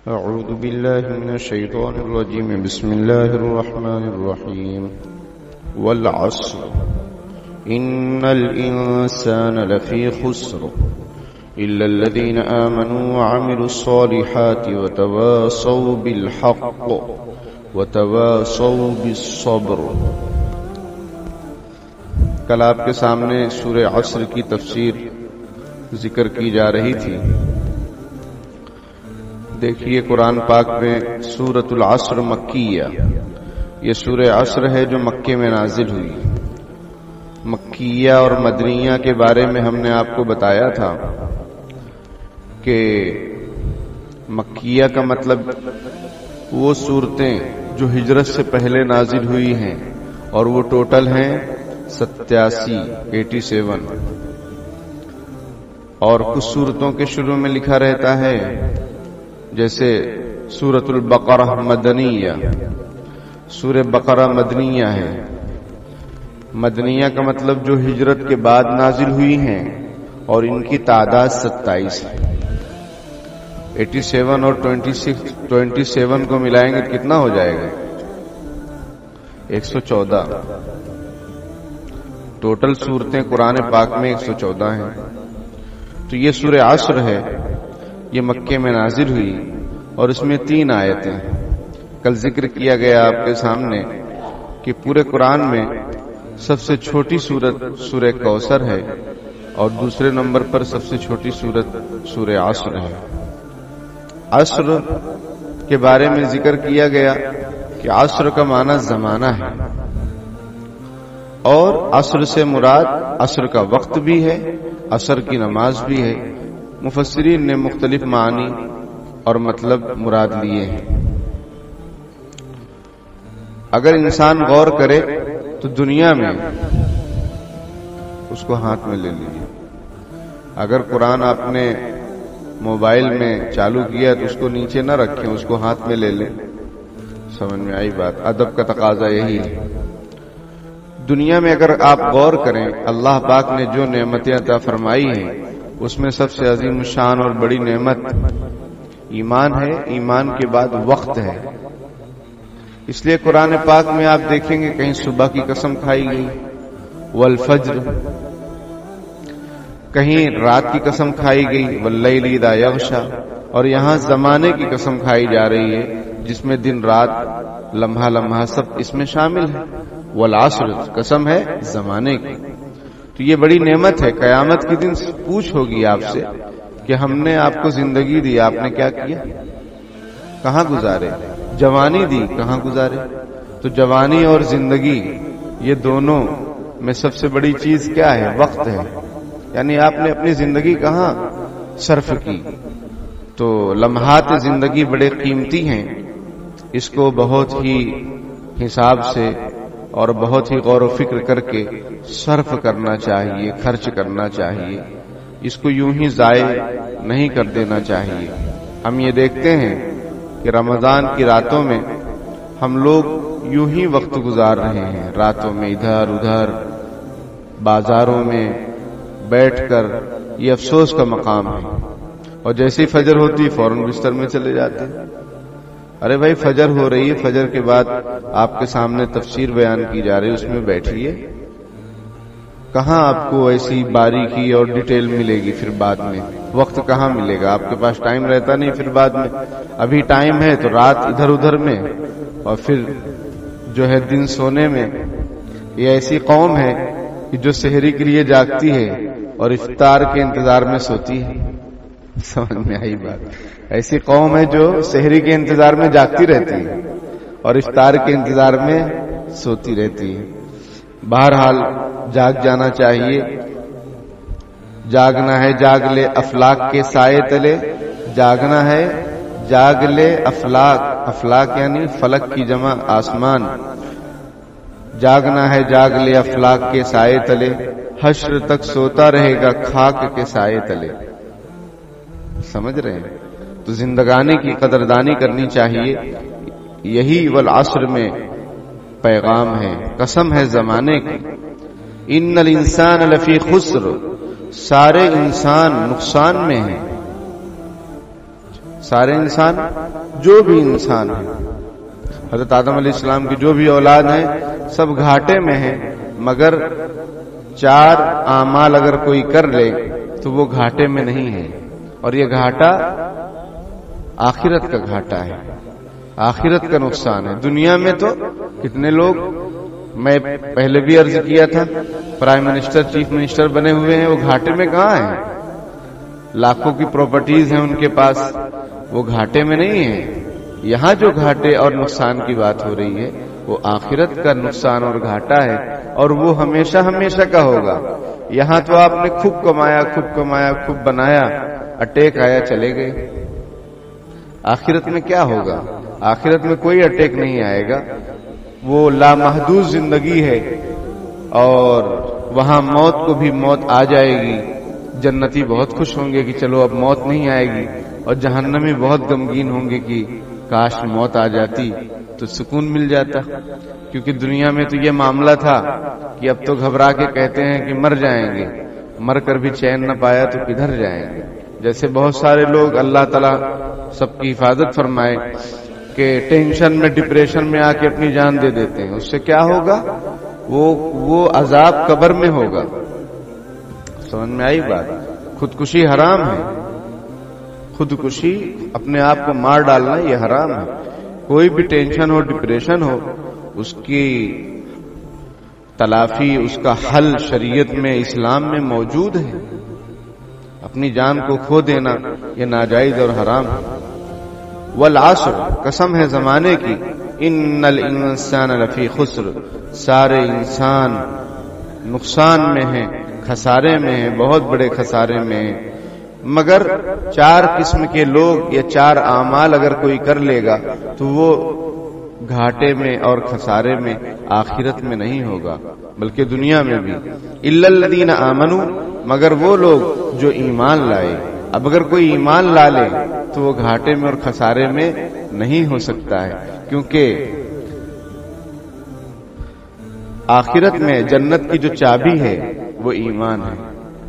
أعوذ بالله من الشيطان الرجيم بسم الله الرحمن الرحيم والعصر إن الإنسان لفي خسر إلا الذين آمنوا وعملوا الصالحات وتواصوا بالحق وتواصوا بالصبر. کل آپ کے سامنے سورہ عصر کی تفسیر ذکر کی جا رہی تھی. دیکھیے قرآن پاک میں سورۃ العصر مکیہ، یہ سورہ عصر ہے جو مکے میں نازل ہوئی. مکیہ اور مدنیہ کے بارے میں ہم نے آپ کو بتایا تھا کہ مکیہ کا مطلب وہ صورتیں جو ہجرت سے پہلے نازل ہوئی ہیں، اور وہ ٹوٹل ہیں 87 اور کچھ صورتوں کے شروع میں لکھا رہتا ہے جیسے سورۃ البقرہ مدنیہ. سورہ بقرہ مدنیہ ہے. مدنیہ کا مطلب جو ہجرت کے بعد نازل ہوئی ہیں اور ان کی تعداد 27 ہے. 87 اور 27 کو ملائیں گے کتنا ہو جائے گا؟ 114. ٹوٹل صورتیں قرآن پاک میں 114 ہیں. تو یہ سورہ عصر ہے، یہ مکے میں نازل ہوئی اور اس میں 3 آیتیں. کل ذکر کیا گیا آپ کے سامنے کہ پورے قرآن میں سب سے چھوٹی سورت سورہ کوثر ہے اور دوسرے نمبر پر سب سے چھوٹی سورت سورہ عصر ہے. عصر کے بارے میں ذکر کیا گیا کہ عصر کا معنی زمانہ ہے، اور عصر سے مراد عصر کا وقت بھی ہے، عصر کی نماز بھی ہے. مفسرین نے مختلف معنی اور مطلب مراد لیے ہیں. اگر انسان غور کرے تو دنیا میں اس کو ہاتھ میں لے لیجیے. اگر قرآن آپ نے موبائل میں چالو کیا تو اس کو نیچے نہ رکھیں، اس کو ہاتھ میں لے لیں. سمجھ میں آئی بات؟ ادب کا تقاضا یہی ہے. دنیا میں اگر آپ غور کریں، اللہ پاک نے جو نعمتیں عطا فرمائی ہیں اس میں سب سے عظیم شان اور بڑی نعمت ایمان ہے. ایمان کے بعد وقت ہے. اس لیے قرآن پاک میں آپ دیکھیں گے کہیں صبح کی قسم کھائی گئی والفجر، کہیں رات کی قسم کھائی گئی واللیل اذا یغشی، اور یہاں زمانے کی قسم کھائی جا رہی ہے جس میں دن رات لمحہ لمحہ سب اس میں شامل ہے. والعصر قسم ہے زمانے کی. تو یہ بڑی نعمت ہے. قیامت کے دن پوچھ ہوگی آپ سے کہ ہم نے آپ کو زندگی دی، آپ نے کیا کیا، کہاں گزارے؟ جوانی دی، کہاں گزارے؟ تو جوانی اور زندگی یہ دونوں میں سب سے بڑی چیز کیا ہے؟ وقت ہے. یعنی آپ نے اپنی زندگی کہاں صرف کی. تو لمحات زندگی بڑے قیمتی ہیں. اس کو بہت ہی حساب سے اور بہت ہی غور و فکر کر کے صرف کرنا چاہیے، خرچ کرنا چاہیے. اس کو یوں ہی ضائع نہیں کر دینا چاہیے. ہم یہ دیکھتے ہیں کہ رمضان کی راتوں میں ہم لوگ یوں ہی وقت گزار رہے ہیں. راتوں میں ادھر ادھر بازاروں میں بیٹھ کر، یہ افسوس کا مقام ہے. اور جیسی فجر ہوتی فوراً بستر میں چلے جاتے ہیں. ارے بھائی فجر ہو رہی ہے، فجر کے بعد آپ کے سامنے تفسیر بیان کی جا رہی ہے، اس میں بیٹھیے. کہاں آپ کو ایسی باریکی اور ڈیٹیل ملے گی؟ پھر بعد میں وقت کہاں ملے گا؟ آپ کے پاس ٹائم رہتا نہیں پھر بعد میں. ابھی ٹائم ہے تو رات ادھر ادھر میں، اور پھر جو ہے دن سونے میں. یہ ایسی قوم ہے کہ جو سحری کے لیے جاگتی ہے اور افطار کے انتظار میں سوتی ہے. سمجھ میں آئی بات؟ ایسی قوم ہے جو سحری کے انتظار میں جاگتی رہتی ہے اور افطار کے انتظار میں سوتی رہتی ہے. بہرحال جاگ جانا چاہیے. جاگنا ہے جاگ لے افلاک کے سائے تلے. جاگنا ہے جاگ لے افلاک. افلاک یعنی فلک کی جمع آسمان. جاگنا ہے جاگ لے افلاک کے سائے تلے. حشر تک سوتا رہے گا خاک کے سائے تلے. سمجھ رہے ہیں؟ تو زندگانی کی قدردانی کرنی چاہیے. یہی والعصر میں پیغام ہے. قسم ہے زمانے کی. ان الانسان لفی خسر، سارے انسان نقصان میں ہیں. سارے انسان جو بھی انسان ہیں، حضرت آدم علیہ السلام کی جو بھی اولاد ہیں سب گھاٹے میں ہیں، مگر 4 اعمال اگر کوئی کر لے تو وہ گھاٹے میں نہیں ہے، اور یہ گھاٹا آخرت کا گھاٹا ہے، آخرت کا نقصان ہے۔ دنیا میں تو کتنے لوگ، میں پہلے بھی عرض کیا تھا، پرائم منسٹر چیف منسٹر بنے ہوئے ہیں، وہ گھاٹے میں کہاں ہیں؟ لاکھوں کی پراپرٹیز ہیں ان کے پاس، وہ گھاٹے میں نہیں ہیں۔ یہاں جو گھاٹے اور نقصان کی بات ہو رہی ہے وہ آخرت کا نقصان اور گھاٹا ہے، اور وہ ہمیشہ ہمیشہ کا ہوگا۔ یہاں تو آپ نے خوب کمایا، خوب بنایا، اٹیک آیا، چلے گئے۔ آخرت میں کیا ہوگا؟ آخرت میں کوئی اٹیک نہیں آئے گا، وہ لامحدود زندگی ہے، اور وہاں موت کو بھی موت آ جائے گی۔ جنتی بہت خوش ہوں گے کہ چلو اب موت نہیں آئے گی، اور جہنمی بہت غمگین ہوں گے کہ کاش موت آ جاتی تو سکون مل جاتا، کیونکہ دنیا میں تو یہ معاملہ تھا کہ اب تو گھبرا کے کہتے ہیں کہ مر جائیں گے، مر کر بھی چین نہ پایا تو کدھر جائیں گے۔ جیسے بہت سارے لوگ، اللہ تعالیٰ سب کی حفاظت فرمائے، کہ ٹینشن میں، ڈپریشن میں آ کے اپنی جان دے دیتے ہیں۔ اس سے کیا ہوگا؟ وہ عذاب قبر میں ہوگا۔ سمجھ میں آئی بات؟ خودکشی حرام ہے، خودکشی، اپنے آپ کو مار ڈالنا یہ حرام ہے۔ کوئی بھی ٹینشن ہو، ڈپریشن ہو، اس کی تلافی، اس کا حل شریعت میں، اسلام میں موجود ہے۔ اپنی جان کو کھو دینا یہ ناجائز اور حرام ہے۔ والعصر، قسم ہے زمانے کی، ان الانسان لفی خسر، سارے انسان نقصان میں ہیں، خسارے میں ہیں، بہت بڑے خسارے میں ہیں، مگر 4 قسم کے لوگ یا 4 اعمال اگر کوئی کر لے گا تو وہ گھاٹے میں اور خسارے میں، آخرت میں نہیں ہوگا بلکہ دنیا میں بھی۔ الا الذین آمنوا، مگر وہ لوگ جو ایمان لائے۔ اب اگر کوئی ایمان لا لے تو وہ گھاٹے میں اور خسارے میں نہیں ہو سکتا ہے، کیونکہ آخرت میں جنت کی جو چابی ہے وہ ایمان ہے۔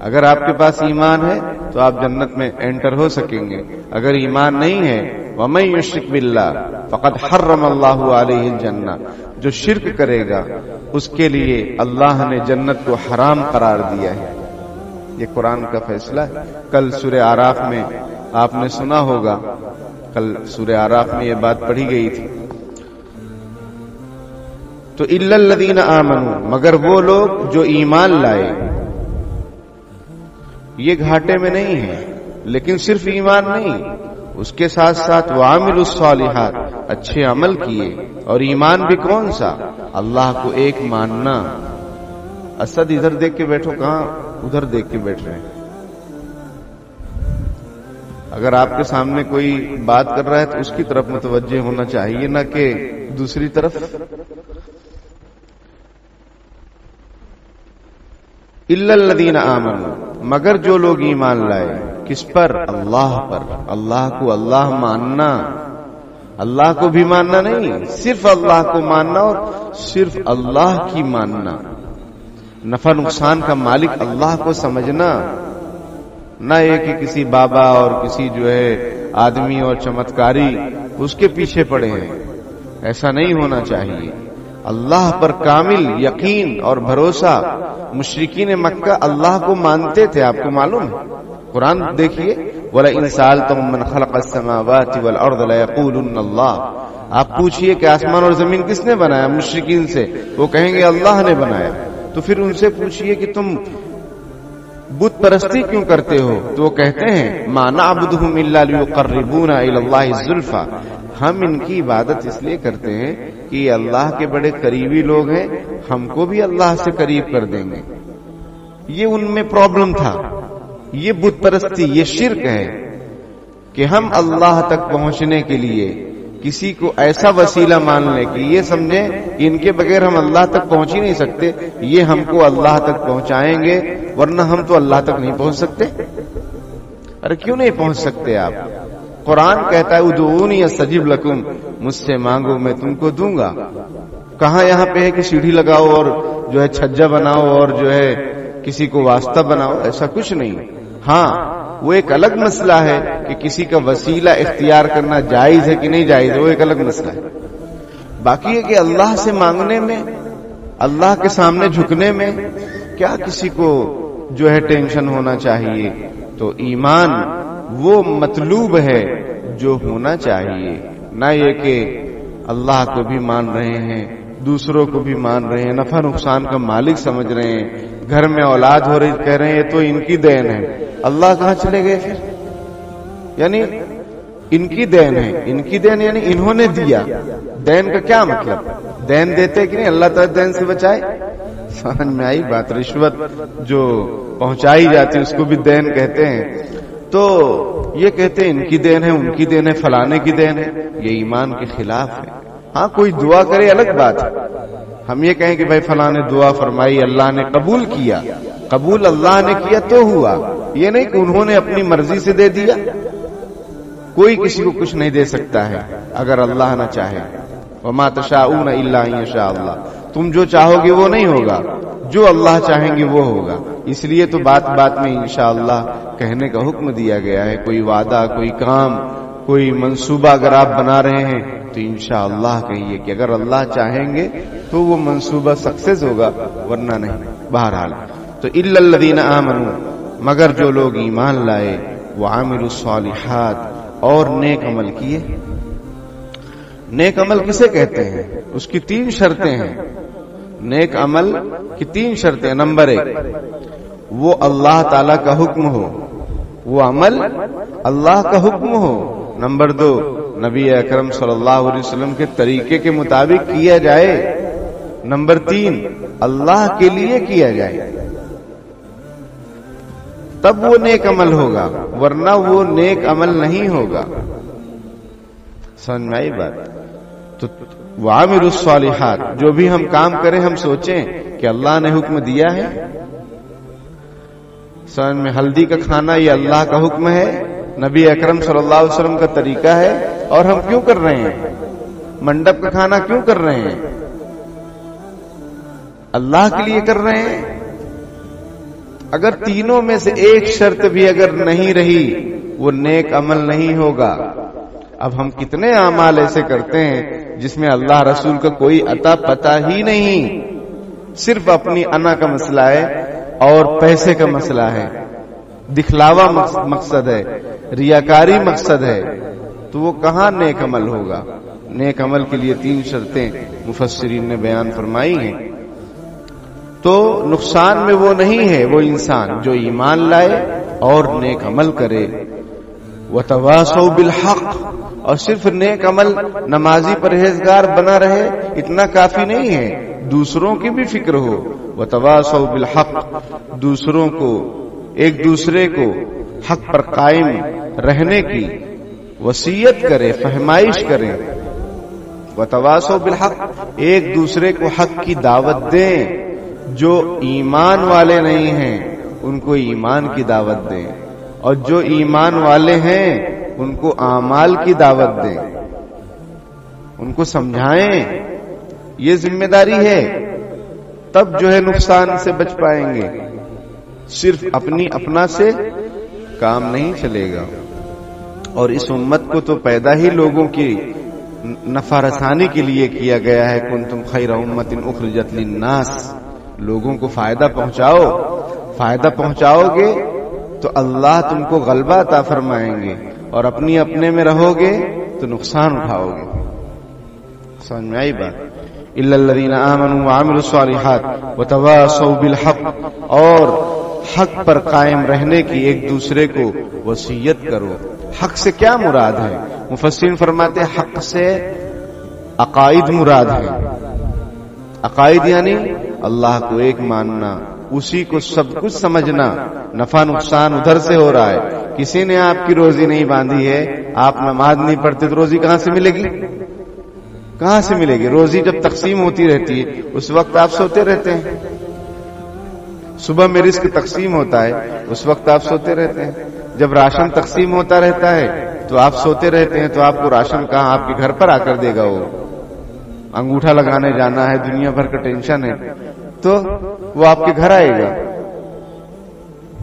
اگر آپ کے پاس ایمان ہے تو آپ جنت میں انٹر ہو سکیں گے، اگر ایمان نہیں ہے، وَمَن يُشْرِكْ بِاللَّهِ فَقَدْ حَرَّمَ اللَّهُ عَلَيْهِ الْجَنَّةَ، جو شرک کرے گا اس کے لیے اللہ نے جنت کو حرام قرار دیا ہے۔ یہ قرآن کا فیصلہ ہے۔ کل سورہ اعراف میں آپ نے سنا ہوگا، کل سورہ اعراف میں یہ بات پڑھی گئی تھی۔ تو الا الذین آمنوا، مگر وہ لوگ جو ایمان لائے، یہ گھاٹے میں نہیں ہے۔ لیکن صرف ایمان نہیں، اس کے ساتھ ساتھ وعملوا الصالحات، اچھے عمل کیے۔ اور ایمان بھی کون سا؟ اللہ کو ایک ماننا۔ اسد ادھر دیکھ کے بیٹھو، کہاں؟ ادھر دیکھ کے بیٹھ رہے ہیں۔ اگر آپ کے سامنے کوئی بات کر رہا ہے تو اس کی طرف متوجہ ہونا چاہیے، نہ کہ دوسری طرف۔ الا الذین آمنوا، مگر جو لوگ ایمان لائے، کس پر؟ اللہ پر۔ اللہ کو اللہ ماننا، اللہ کو بھی ماننا نہیں، صرف اللہ کو ماننا، اور صرف اللہ کی ماننا۔ نفع نقصان کا مالک اللہ کو سمجھنا، نہ یہ کہ کسی بابا اور کسی جو ہے آدمی اور چمتکاری اس کے پیچھے پڑے ہیں، ایسا نہیں ہونا چاہیے۔ اللہ پر کامل یقین اور بھروسہ۔ مشرکین مکہ اللہ کو مانتے تھے، آپ کو معلوم ہے؟ قرآن دیکھیے، وَلَئِن سَأَلْتَهُم مَّنْ خَلَقَ السَّمَاوَاتِ وَالْأَرْضَ لَيَقُولُنَّ اللَّهُ، آپ پوچھئے کہ آسمان اور زمین کس نے بنایا؟ مشرکین سے وہ کہیں گے اللہ نے بنایا۔ تو پھر ان سے پوچھئے کہ تم بت پرستی کیوں کرتے ہو؟ تو وہ کہتے ہیں مَا نَعْبُدُهُمْ إِلَّا لِيُقَرِّبُونَ إِلَى اللَّهِ زُلْفَىٰ، ہم ان کی عبادت اس لیے کرتے ہیں کہ یہ اللہ کے بڑے قریبی لوگ ہیں، ہم کو بھی اللہ سے قریب کر دیں گے۔ یہ ان میں پرابلم تھا، یہ بت پرستی، یہ شرک ہے کہ ہم اللہ تک پہنچنے کے لیے کسی کو ایسا وسیلہ مان لیں کہ یہ سمجھیں کہ ان کے بغیر ہم اللہ تک پہنچ ہی نہیں سکتے، یہ ہم کو اللہ تک پہنچائیں گے، ورنہ ہم تو اللہ تک نہیں پہنچ سکتے۔ ارے کیوں نہیں پہنچ سکتے آپ؟ قرآن کہتا ہے ادعونی استجب لکم، مجھ سے مانگو میں تم کو دوں گا۔ کہاں یہاں پہ ہے کہ سیڑھی لگاؤ اور جو ہے چھجا بناؤ اور جو ہے کسی کو واسطہ بناؤ، ایسا کچھ نہیں۔ ہاں وہ ایک الگ مسئلہ ہے کہ کسی کا وسیلہ اختیار کرنا جائز ہے کہ نہیں جائز ہے، وہ ایک الگ مسئلہ ہے۔ باقی ہے کہ اللہ سے مانگنے میں، اللہ کے سامنے جھکنے میں کیا کسی کو جو ہے ٹینشن ہونا چاہیے؟ تو ایمان وہ مطلوب ہے جو ہونا چاہیے، نہ یہ کہ اللہ کو بھی مان رہے ہیں، دوسروں کو بھی مان رہے ہیں، نفع نقصان کا مالک سمجھ رہے ہیں، گھر میں اولاد ہو رہی کہہ رہے ہیں یہ تو ان کی دین ہے، اللہ کہاں چلے گئے پھر؟ یعنی ان کی دین ہے، ان کی دین یعنی انہوں نے دیا۔ دین کا کیا مطلب؟ دین دیتے کہ نہیں؟ اللہ تعالیٰ دین سے بچائے۔ سمجھ میں آئی بات؟ رشوت جو پہنچائی جاتی ہے اس کو بھی دین کہتے ہیں۔ تو یہ کہتے ہیں ان کی دین ہے، ان کی دین ہے، فلانے کی دین ہے، یہ ایمان کے خلاف ہے۔ ہاں کوئی دعا کرے الگ بات ہے، ہم یہ کہیں کہ بھائی فلاں نے دعا فرمائی، اللہ نے قبول کیا، قبول اللہ نے کیا تو ہوا، یہ نہیں کہ انہوں نے اپنی مرضی سے دے دیا۔ کوئی کسی کو کچھ نہیں دے سکتا ہے اگر اللہ نہ چاہے۔ وما تشاءون الا ان یشاء اللہ، تم جو چاہو گے وہ نہیں ہوگا، جو اللہ چاہیں گے وہ ہوگا۔ اس لیے تو بات بات میں انشاءاللہ کہنے کا حکم دیا گیا ہے۔ کوئی وعدہ، کوئی کام، کوئی منصوبہ اگر آپ بنا رہے ہیں تو انشاءاللہ کہیے کہ اگر اللہ چاہیں گے تو وہ منصوبہ سکسیس ہوگا، ورنہ نہیں۔ بہرحال تو الا الذین آمنوا، مگر جو لوگ ایمان لائے، وعملوا الصالحات، اور نیک عمل کیے۔ نیک عمل کسے کہتے ہیں؟ اس کی 3 شرطیں ہیں۔ نیک عمل کی 3 شرطیں۔ نمبر 1، وہ اللہ تعالی کا حکم ہو، وہ عمل اللہ کا حکم ہو۔ نمبر 2، نبی اکرم صلی اللہ علیہ وسلم کے طریقے کے مطابق کیا جائے۔ نمبر 3، اللہ کے لیے کیا جائے، تب وہ نیک عمل ہوگا، ورنہ وہ نیک عمل نہیں ہوگا۔ سمجھ میں آئی بات؟ تو وعاملوا الصالحات، جو بھی ہم کام کریں ہم سوچیں کہ اللہ نے حکم دیا ہے۔ سمجھ میں؟ ہلدی کا کھانا یہ اللہ کا حکم ہے، نبی اکرم صلی اللہ علیہ وسلم کا طریقہ ہے، اور ہم کیوں کر رہے ہیں؟ منڈپ کا کھانا کیوں کر رہے ہیں؟ اللہ کے لیے کر رہے ہیں۔ اگر تینوں میں سے ایک شرط بھی اگر نہیں رہی وہ نیک عمل نہیں ہوگا۔ اب ہم کتنے اعمال ایسے کرتے ہیں جس میں اللہ رسول کا کوئی عطا پتہ ہی نہیں، صرف اپنی انا کا مسئلہ ہے اور پیسے کا مسئلہ ہے، دکھلاوا مقصد ہے، ریاکاری مقصد ہے، تو وہ کہاں نیک عمل ہوگا؟ نیک عمل کے لیے 3 شرطیں مفسرین نے بیان فرمائی ہیں۔ تو نقصان میں وہ نہیں ہے وہ انسان جو ایمان لائے اور نیک عمل کرے۔ وتواصوا بالحق، اور صرف نیک عمل نمازی پرہیزگار بنا رہے اتنا کافی نہیں ہے، دوسروں کی بھی فکر ہو۔ وتواصوا بالحق، دوسروں کو، ایک دوسرے کو حق پر قائم رہنے کی وصیت کرے، فہمائش کرے۔ وتواصوا بالحق، ایک دوسرے کو حق کی دعوت دیں۔ جو ایمان والے نہیں ہیں ان کو ایمان کی دعوت دیں، اور جو ایمان والے ہیں ان کو اعمال کی دعوت دیں، ان کو سمجھائیں، یہ ذمہ داری ہے۔ تب جو ہے نقصان سے بچ پائیں گے، صرف اپنا سے کام نہیں چلے گا۔ اور اس امت کو تو پیدا ہی لوگوں کی نفع رسانی کے لیے کیا گیا ہے۔ کنتم خیر امۃ اخرجت للناس، لوگوں کو فائدہ پہنچاؤ، فائدہ پہنچاؤ گے تو اللہ تم کو غلبہ عطا فرمائیں گے، اور اپنے میں رہو گے تو نقصان اٹھاؤ گے۔ سمجھ میں آئی بات؟ الا الذین آمنوا وعملوا الصالحات وتواصوا بالحق، اور حق پر قائم رہنے کی ایک دوسرے کو وصیت کرو۔ حق سے کیا مراد ہے؟ مفسرین فرماتے ہیں حق سے عقائد مراد ہے۔ عقائد یعنی اللہ کو ایک ماننا، اسی کو سب کچھ سمجھنا، نفع نقصان ادھر سے ہو رہا ہے، کسی نے آپ کی روزی نہیں باندھی ہے، آپ نماز نہیں پڑھتے تو روزی کہاں سے ملے گی؟ کہاں سے ملے گی؟ روزی جب تقسیم ہوتی رہتی ہے اس وقت آپ سوتے رہتے ہیں، صبح میں رزق تقسیم ہوتا ہے اس وقت آپ سوتے رہتے ہیں، جب راشن تقسیم ہوتا رہتا ہے تو آپ سوتے رہتے ہیں، تو آپ کو راشن کہاں آپ کے گھر پر آ کر دے گا؟ وہ انگوٹھا لگانے جانا ہے، دنیا بھر کا ٹینشن ہے، تو وہ آپ کے گھر آئے گا۔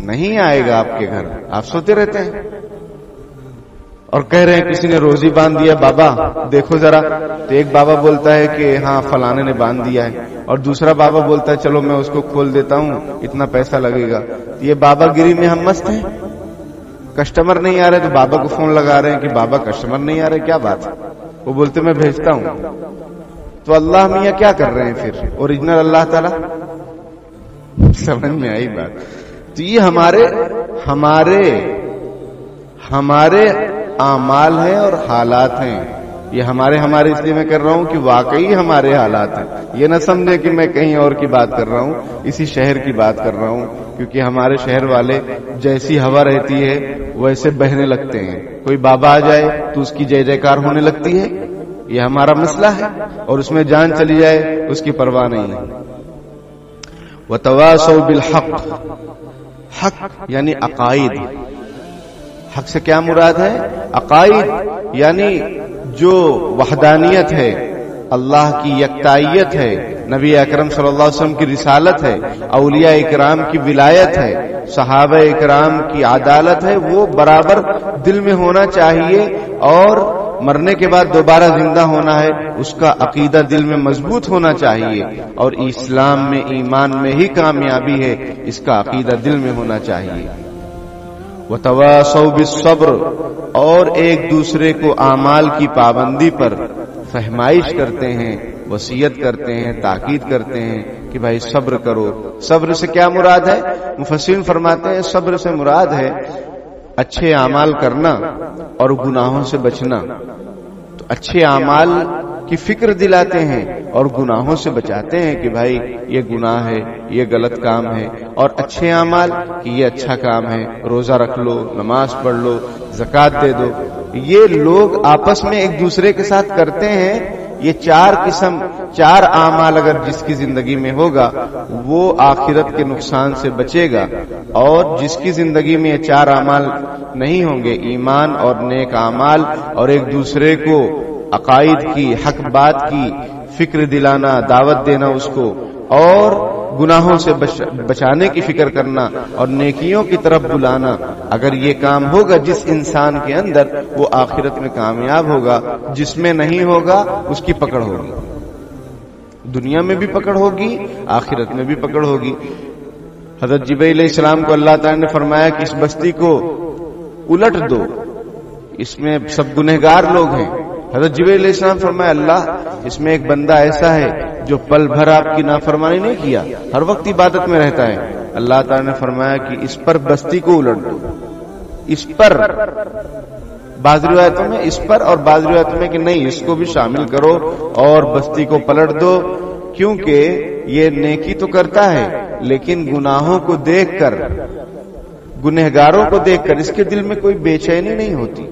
نہیں آئے گا آپ کے گھر. آپ سوتے رہتے ہیں اور کہہ رہے ہیں کسی نے روزی باندھ دیا, بابا دیکھو ذرا. تو ایک بابا بولتا ہے کہ ہاں فلانے نے باندھ دیا ہے, اور دوسرا بابا بولتا ہے چلو میں اس کو کھول دیتا ہوں, اتنا پیسہ لگے گا. یہ بابا گیری میں ہم مست ہیں. کسٹمر نہیں آ رہے تو بابا کو فون لگا رہے ہیں کہ بابا کسٹمر نہیں آ رہے, کیا بات ہے؟ وہ بولتے میں بھیجتا ہوں. تو اللہ میاں کیا کر رہے ہیں پھر؟ اوریجنل اللہ تعالی. سمجھ میں آئی بات؟ تو یہ ہمارے اعمال ہیں اور حالات ہیں. یہ ہمارے اس لیے میں کر رہا ہوں کہ واقعی ہمارے حالات ہیں. یہ نہ سمجھے کہ میں کہیں اور کی بات کر رہا ہوں, اسی شہر کی بات کر رہا ہوں, کیونکہ ہمارے شہر والے جیسی ہوا رہتی ہے ویسے بہنے لگتے ہیں. کوئی بابا آ جائے تو اس کی جے جے کار ہونے لگتی ہے. یہ ہمارا مسئلہ ہے, اور اس میں جان چلی جائے اس کی پرواہ نہیں ہے. وتواصوا بالحق, حق یعنی عقائد. حق سے کیا مراد ہے؟ عقائد یعنی جو وحدانیت ہے, اللہ کی یکتائیت ہے, نبی اکرم صلی اللہ علیہ وسلم کی رسالت ہے, اولیاء اکرام کی ولایت ہے, صحابہ اکرام کی عدالت ہے, وہ برابر دل میں ہونا چاہیے. اور مرنے کے بعد دوبارہ زندہ ہونا ہے, اس کا عقیدہ دل میں مضبوط ہونا چاہیے. اور اسلام میں ایمان میں ہی کامیابی ہے, اس کا عقیدہ دل میں ہونا چاہیے. وتواصوا بالصبر, اور ایک دوسرے کو اعمال کی پابندی پر فہمائش کرتے ہیں, وصیت کرتے ہیں, تاکید کرتے ہیں کہ بھائی صبر کرو. صبر سے کیا مراد ہے؟ مفسرین فرماتے ہیں صبر سے مراد ہے اچھے اعمال کرنا اور گناہوں سے بچنا. تو اچھے اعمال کی فکر دلاتے ہیں اور گناہوں سے بچاتے ہیں کہ بھائی یہ گناہ ہے, یہ غلط کام ہے. اور اچھے اعمال کہ یہ اچھا کام ہے, روزہ رکھ لو, نماز پڑھ لو, زکوٰۃ دے دو. یہ لوگ آپس میں ایک دوسرے کے ساتھ کرتے ہیں. یہ چار اعمال اگر جس کی زندگی میں ہوگا وہ آخرت کے نقصان سے بچے گا. اور جس کی زندگی میں یہ چار اعمال نہیں ہوں گے, ایمان اور نیک اعمال اور ایک دوسرے کو عقائد کی, حق بات کی فکر دلانا, دعوت دینا اس کو, اور گناہوں سے بچانے کی فکر کرنا اور نیکیوں کی طرف بلانا, اگر یہ کام ہوگا جس انسان کے اندر, وہ آخرت میں کامیاب ہوگا. جس میں نہیں ہوگا اس کی پکڑ ہوگی, دنیا میں بھی پکڑ ہوگی, آخرت میں بھی پکڑ ہوگی. حضرت جبرائیل علیہ السلام کو اللہ تعالی نے فرمایا کہ اس بستی کو الٹ دو, اس میں سب گنہگار لوگ ہیں. حضرت جبرائیل علیہ السلام فرمایا اللہ, اس میں ایک بندہ ایسا ہے جو پل بھر آپ کی نافرمانی نہیں کیا, ہر وقت عبادت میں رہتا ہے. اللہ تعالی نے فرمایا کہ اس پر بستی کو الٹ دو. اس پر, بعض روایتوں میں اس پر اور بعض روایتوں میں کہ نہیں اس کو بھی شامل کرو اور بستی کو پلٹ دو, کیونکہ یہ نیکی تو کرتا ہے لیکن گناہوں کو دیکھ کر, گنہگاروں کو دیکھ کر اس کے دل میں کوئی بے چینی نہیں ہوتی.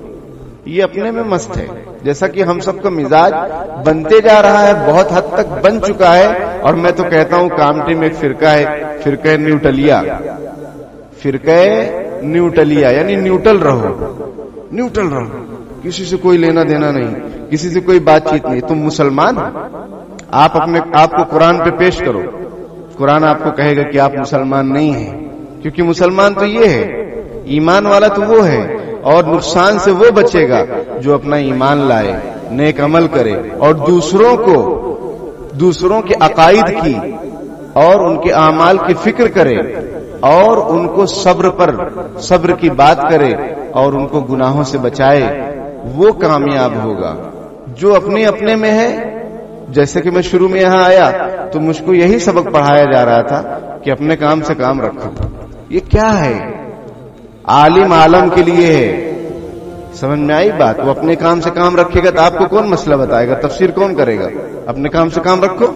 یہ اپنے میں مست ہے, جیسا کہ ہم سب کا مزاج بنتے جا رہا ہے, بہت حد تک بن چکا ہے. اور میں تو کہتا ہوں کامٹی میں ایک فرقہ ہے, فرقہ نیوٹلیا. فرقہ نیوٹلیا یعنی نیوٹل رہو, نیوٹل رہو, کسی سے کوئی لینا دینا نہیں, کسی سے کوئی بات چیت نہیں. تم مسلمان ہو, آپ اپنے آپ کو قرآن پہ پیش کرو, قرآن آپ کو کہے گا کہ آپ مسلمان نہیں ہیں, کیونکہ مسلمان تو یہ ہے, ایمان والا تو وہ ہے. اور نقصان سے وہ بچے گا جو اپنا ایمان لائے, نیک عمل کرے, اور دوسروں کے عقائد کی اور ان کے اعمال کی فکر کرے, اور ان کو صبر کی بات کرے, اور ان کو گناہوں سے بچائے. وہ کامیاب ہوگا. جو اپنے میں ہے, جیسے کہ میں شروع میں یہاں آیا تو مجھ کو یہی سبق پڑھایا جا رہا تھا کہ اپنے کام سے کام رکھو. یہ کیا ہے؟ عالم عالم کے لیے ہے. سمجھ میں آئی بات؟ وہ اپنے کام سے کام رکھے گا تو آپ کو کون مسئلہ بتائے گا, تفسیر کون کرے گا؟ اپنے کام سے کام رکھو.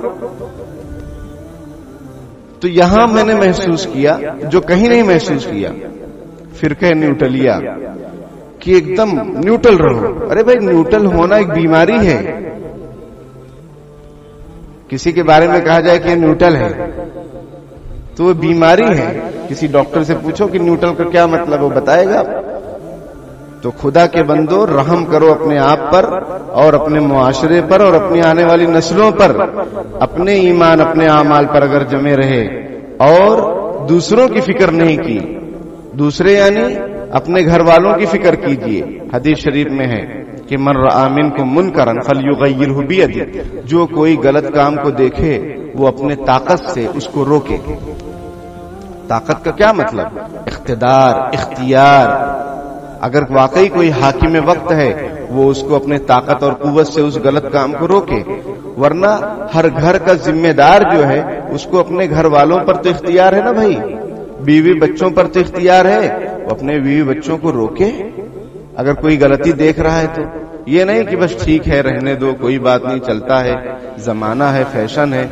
تو یہاں میں نے محسوس کیا جو کہیں نہیں محسوس کیا, فرقہ نیوٹلیا کہ ایک دم نیوٹل رہو. ارے بھائی نیوٹل ہونا ایک بیماری ہے. کسی کے بارے میں کہا جائے کہ یہ نیوٹل ہے تو وہ بیماری ہے. کسی ڈاکٹر سے پوچھو کہ نیوٹل کا کیا مطلب, وہ بتائے گا. تو خدا کے بندو رحم کرو اپنے آپ پر اور اپنے معاشرے پر اور اپنی آنے والی نسلوں پر. اپنے ایمان اپنے اعمال پر اگر جمے رہے اور دوسروں کی فکر نہیں کی دوسرے یعنی اپنے گھر والوں کی فکر کیجئے. حدیث شریف میں ہے کہ من رأى منکم منکرا فلیغیرہ بیدہ، جو کوئی غلط کام کو دیکھے وہ اپنے طاقت سے اس کو روکے. طاقت کا کیا مطلب؟ اقتدار، اختیار. اگر واقعی کوئی حاکم وقت ہے وہ اس کو اپنے طاقت اور قوت سے اس غلط کام کو روکے. ورنہ ہر گھر کا ذمہ دار جو ہے اس کو اپنے گھر والوں پر تو اختیار ہے نا بھائی، بیوی بچوں پر تو اختیار ہے، وہ اپنے بیوی بچوں کو روکے اگر کوئی غلطی دیکھ رہا ہے تو. یہ نہیں کہ بس ٹھیک ہے رہنے دو، کوئی بات نہیں، چلتا ہے، زمانہ ہے، فیشن ہے.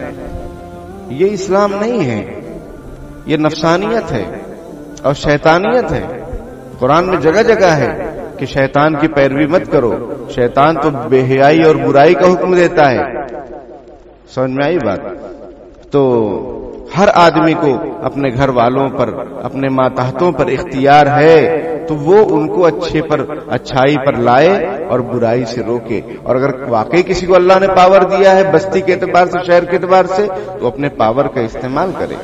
یہ اسلام نہیں ہے، یہ نفسانیت ہے اور شیطانیت ہے. قرآن میں جگہ جگہ ہے کہ شیطان کی پیروی مت کرو. شیطان تو بے حیائی اور برائی کا حکم دیتا ہے. سمجھ میں آئی بات؟ تو ہر آدمی کو اپنے گھر والوں پر، اپنے ماتحتوں پر اختیار ہے تو وہ ان کو اچھائی پر لائے اور برائی سے روکے. اور اگر واقعی کسی کو اللہ نے پاور دیا ہے بستی کے اعتبار سے، شہر کے اعتبار سے، تو اپنے پاور کا استعمال کرے.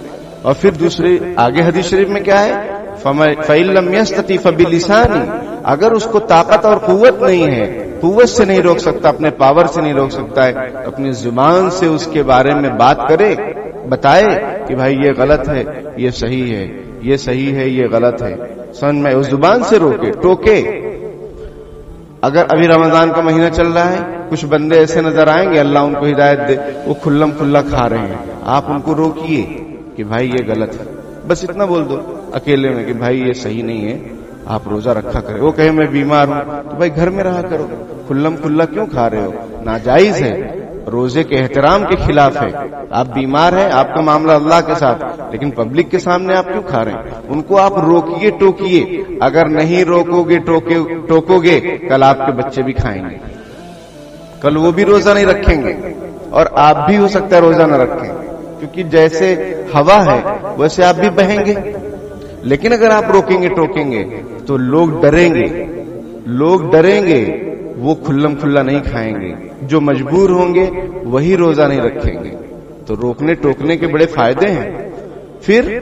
اور پھر دوسری آگے حدیث شریف میں کیا ہے؟ فَإِن لَّمْ يَسْتَطِعْ فَبِلِسَانِهِ، اگر اس کو طاقت اور قوت نہیں ہے، قوت سے نہیں روک سکتا، اپنے پاور سے نہیں روک سکتا ہے، اپنی زبان سے اس کے بارے میں بات کرے، بتائے کہ بھائی یہ غلط ہے، یہ صحیح ہے، یہ صحیح ہے، یہ غلط ہے. سمجھ میں؟ اس زبان سے روکے، ٹوکے. اگر ابھی رمضان کا مہینہ چل رہا ہے، کچھ بندے ایسے نظر آئیں گے، اللہ ان کو ہدایت دے، وہ کھلم کھلا کھا رہے ہیں، آپ ان کو روکیے کہ بھائی یہ غلط ہے. بس اتنا بول دو اکیلے میں کہ بھائی یہ صحیح نہیں ہے، آپ روزہ رکھا کریں. وہ کہے میں بیمار ہوں تو بھائی گھر میں رہا کرو، کھلم کھلا کیوں کھا رہے ہو؟ ناجائز ہے، روزے کے احترام کے خلاف ہے. آپ بیمار ہیں، آپ کا معاملہ اللہ کے ساتھ، لیکن پبلک کے سامنے آپ کیوں کھا رہے ہیں؟ ان کو آپ روکیے، ٹوکیے. اگر نہیں روکو گے، ٹوکو گے، کل آپ کے بچے بھی کھائیں گے، کل وہ بھی روزہ نہیں رکھیں گے، اور آپ بھی ہو سکتا ہے روزہ نہ رکھیں، کیونکہ جیسے ہوا ہے ویسے آپ بھی بہیں گے. لیکن اگر آپ روکیں گے، ٹوکیں گے تو لوگ ڈریں گے، وہ کھلم کھلا نہیں کھائیں گے. جو مجبور ہوں گے وہی روزہ نہیں رکھیں گے. تو روکنے ٹوکنے کے بڑے فائدے ہیں. پھر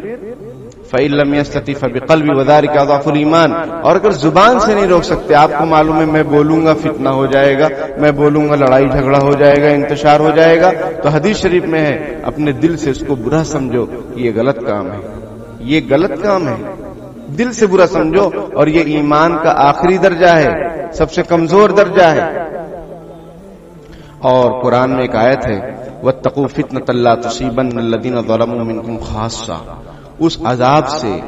فَإِن لَّمْ يَسْتَطِعْ فَبِقَلْبِهِ وَذَلِكَ أَضْعَفُ الْإِيمَانِ، اور اگر زبان سے نہیں روک سکتے، آپ کو معلوم ہے میں بولوں گا فتنہ ہو جائے گا، میں بولوں گا لڑائی جھگڑا ہو جائے گا، انتشار ہو جائے گا، تو حدیث شریف میں ہے اپنے دل سے اس کو برا سمجھو کہ یہ غلط کام ہے، یہ غلط کام ہے. دل سے برا سمجھو. اور یہ ایمان کا آخری درجہ ہے، سب سے کمزور درجہ ہے. اور قرآن میں ایک آیت ہے وَاتَّقُوا فِتْنَةً لَّا تُصِيبَنَّ الَّذِينَ ظَلَمُوا مِنكُمْ خَاصَّةً، اس عذاب سے،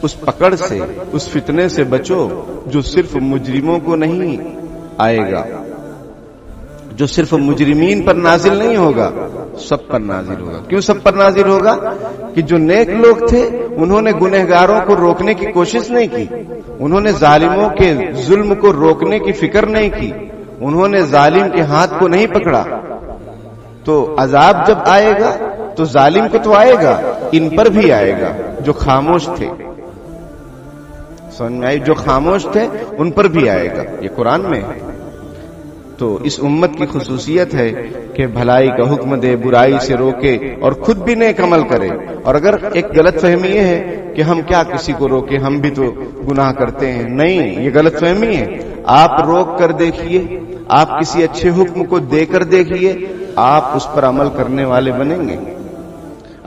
اس پکڑ سے، اس فتنے سے بچو جو صرف مجرموں کو نہیں آئے گا، جو صرف مجرمین پر نازل نہیں ہوگا، سب پر نازل ہوگا. کیوں سب پر نازل ہوگا؟ کہ جو نیک لوگ تھے انہوں نے گنہگاروں کو روکنے کی کوشش نہیں کی، انہوں نے ظالموں کے ظلم کو روکنے کی فکر نہیں کی، انہوں نے ظالم کے ہاتھ کو نہیں پکڑا. تو عذاب جب آئے گا تو ظالم کو تو آئے گا، ان پر بھی آئے گا جو خاموش تھے. سمجھ میں آئی؟ جو خاموش تھے ان پر بھی آئے گا. یہ قرآن میں ہے. تو اس امت کی خصوصیت ہے کہ بھلائی کا حکم دے، برائی سے روکے اور خود بھی نیک عمل کرے. اور اگر ایک غلط فہمی یہ ہے کہ ہم کیا کسی کو روکے، ہم بھی تو گناہ کرتے ہیں، نہیں، یہ غلط فہمی ہے. آپ روک کر دیکھیے، آپ کسی اچھے حکم کو دے کر دیکھیے، آپ اس پر عمل کرنے والے بنیں گے.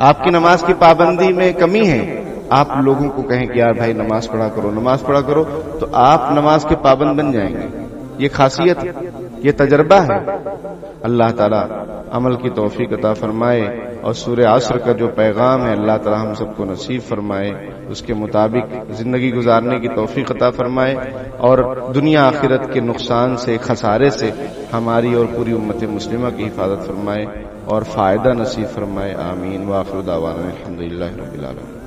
آپ کی نماز کی پابندی میں کمی ہے، آپ لوگوں کو کہیں کہ یار بھائی نماز پڑھا کرو، نماز پڑھا کرو، تو آپ نماز کے پابند بن جائیں گے. یہ خاصیت، یہ تجربہ ہے. اللہ تعالیٰ عمل کی توفیق عطا فرمائے اور سورہ عصر کا جو پیغام ہے اللہ تعالیٰ ہم سب کو نصیب فرمائے، اس کے مطابق زندگی گزارنے کی توفیق عطا فرمائے اور دنیا آخرت کے نقصان سے، خسارے سے ہماری اور پوری امت مسلمہ کی حفاظت فرمائے اور فائدہ نصیب فرمائے. آمین. وآخر دعوانا الحمدللہ رب العالمین.